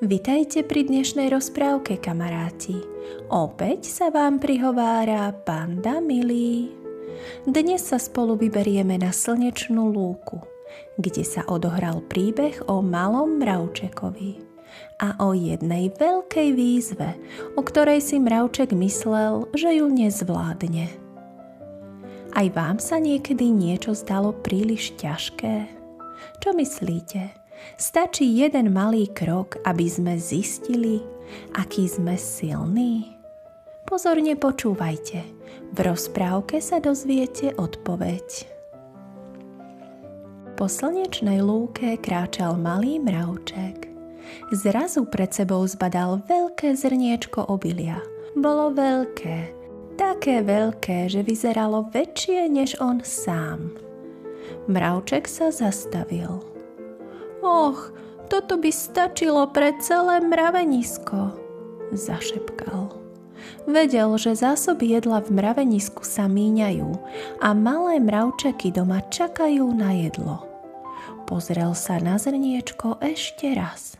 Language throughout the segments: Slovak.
Vitajte pri dnešnej rozprávke, kamaráti. Opäť sa vám prihovára Panda Milý. Dnes sa spolu vyberieme na slnečnú lúku, kde sa odohral príbeh o malom mravčekovi a o jednej veľkej výzve, o ktorej si mravček myslel, že ju nezvládne. Aj vám sa niekedy niečo zdalo príliš ťažké? Čo myslíte? Stačí jeden malý krok, aby sme zistili, aký sme silní? Pozorne počúvajte. V rozprávke sa dozviete odpoveď. Po slnečnej lúke kráčal malý mravček. Zrazu pred sebou zbadal veľké zrniečko obilia. Bolo veľké, také veľké, že vyzeralo väčšie než on sám. Mravček sa zastavil. Och, toto by stačilo pre celé mravenisko, zašepkal. Vedel, že zásoby jedla v mravenisku sa míňajú a malé mravčeky doma čakajú na jedlo. Pozrel sa na zrniečko ešte raz.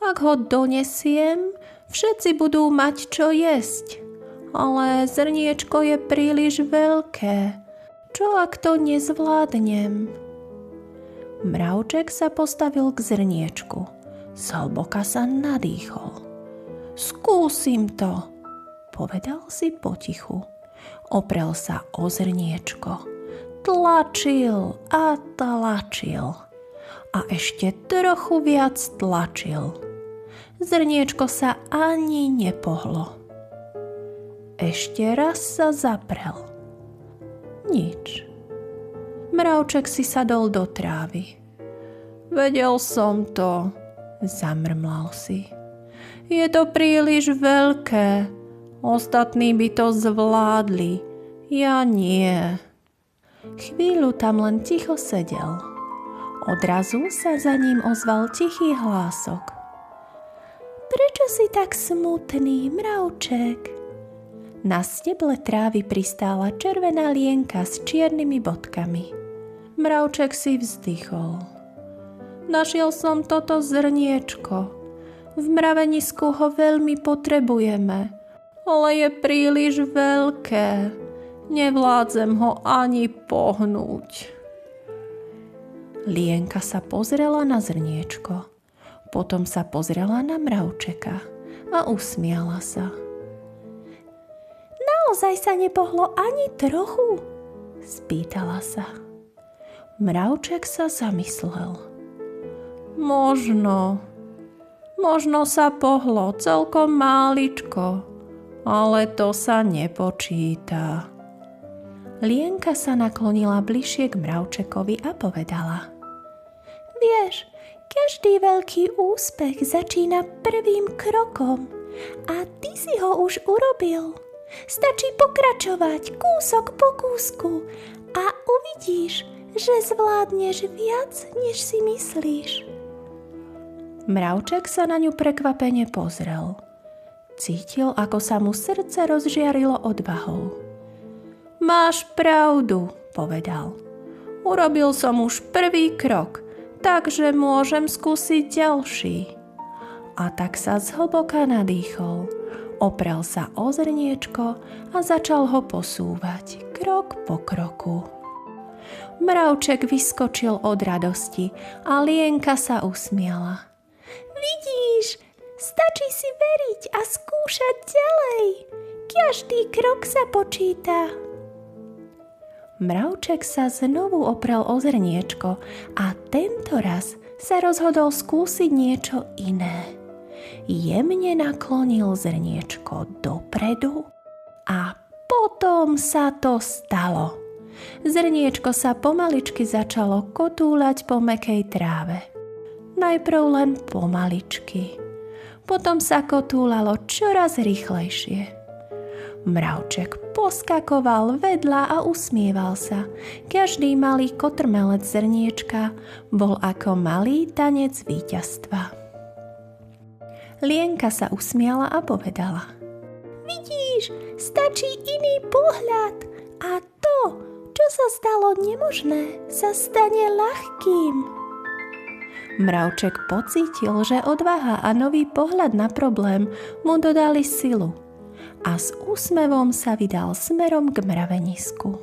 Ak ho donesiem, všetci budú mať čo jesť, ale zrniečko je príliš veľké. Čo ak to nezvládnem? Mravček sa postavil k zrniečku. Zhlboka sa nadýchol. Skúsim to, povedal si potichu. Oprel sa o zrniečko. Tlačil a tlačil. A ešte trochu viac tlačil. Zrniečko sa ani nepohlo. Ešte raz sa zaprel. Nič. Mravček si sadol do trávy. Vedel som to, zamrmlal si. Je to príliš veľké. Ostatní by to zvládli. Ja nie. Chvíľu tam len ticho sedel. Odrazu sa za ním ozval tichý hlások. Prečo si tak smutný, mravček? Na steble trávy pristála červená lienka s čiernymi bodkami. Mravček si vzdychol. Našiel som toto zrniečko. V mravenisku ho veľmi potrebujeme, ale je príliš veľké. Nevládzem ho ani pohnúť. Lienka sa pozrela na zrniečko. Potom sa pozrela na mravčeka a usmiala sa. Naozaj sa nepohlo ani trochu? Spýtala sa. Mravček sa zamyslel. Možno sa pohlo celkom máličko, ale to sa nepočíta. Lienka sa naklonila bližšie k mravčekovi a povedala. Vieš, každý veľký úspech začína prvým krokom a ty si ho už urobil. Stačí pokračovať kúsok po kúsku a uvidíš, že zvládneš viac, než si myslíš. Mravček sa na ňu prekvapene pozrel. Cítil, ako sa mu srdce rozžiarilo odvahou. Máš pravdu, povedal. Urobil som už prvý krok, takže môžem skúsiť ďalší. A tak sa zhlboka nadýchol. Oprel sa o zrniečko a začal ho posúvať krok po kroku. Mravček vyskočil od radosti a lienka sa usmiala. Vidíš, stačí si veriť a skúšať ďalej. Každý krok sa počíta. Mravček sa znovu oprel o zrniečko a tento raz sa rozhodol skúsiť niečo iné. Jemne naklonil zrniečko dopredu a potom sa to stalo. Zrniečko sa pomaličky začalo kotúľať po mäkkej tráve. Najprv len pomaličky. Potom sa kotúľalo čoraz rýchlejšie. Mravček poskakoval vedľa a usmieval sa. Každý malý kotrmelec zrniečka bol ako malý tanec víťazstva. Lienka sa usmiala a povedala. Vidíš, stačí iný pohľad a to, čo sa stalo nemožné, sa stane ľahkým. Mravček pocítil, že odvaha a nový pohľad na problém mu dodali silu a s úsmevom sa vydal smerom k mravenisku.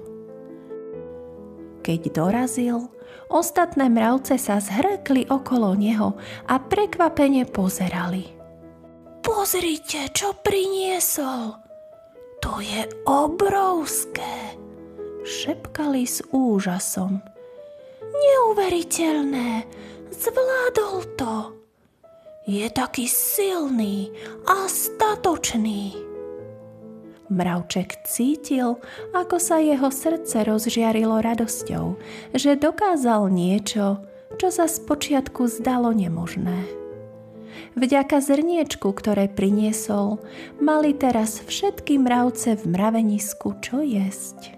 Keď dorazil, ostatné mravce sa zhrkli okolo neho a prekvapene pozerali. Pozrite, čo priniesol! To je obrovské! Šepkali s úžasom. Neuveriteľné! Zvládol to! Je taký silný a statočný! Mravček cítil, ako sa jeho srdce rozžiarilo radosťou, že dokázal niečo, čo sa spočiatku zdalo nemožné. Vďaka zrniečku, ktoré priniesol, mali teraz všetky mravce v mravenisku čo jesť.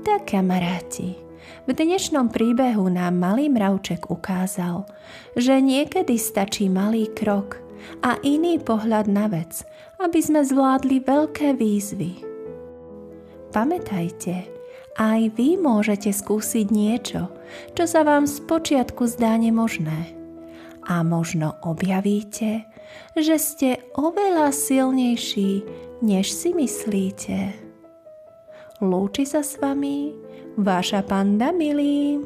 Tak, kamaráti, v dnešnom príbehu nám malý mravček ukázal, že niekedy stačí malý krok a iný pohľad na vec, aby sme zvládli veľké výzvy. Pamätajte, aj vy môžete skúsiť niečo, čo sa vám spočiatku zdá nemožné. A možno objavíte, že ste oveľa silnejší, než si myslíte. Lúči sa s vami vaša Panda Milí.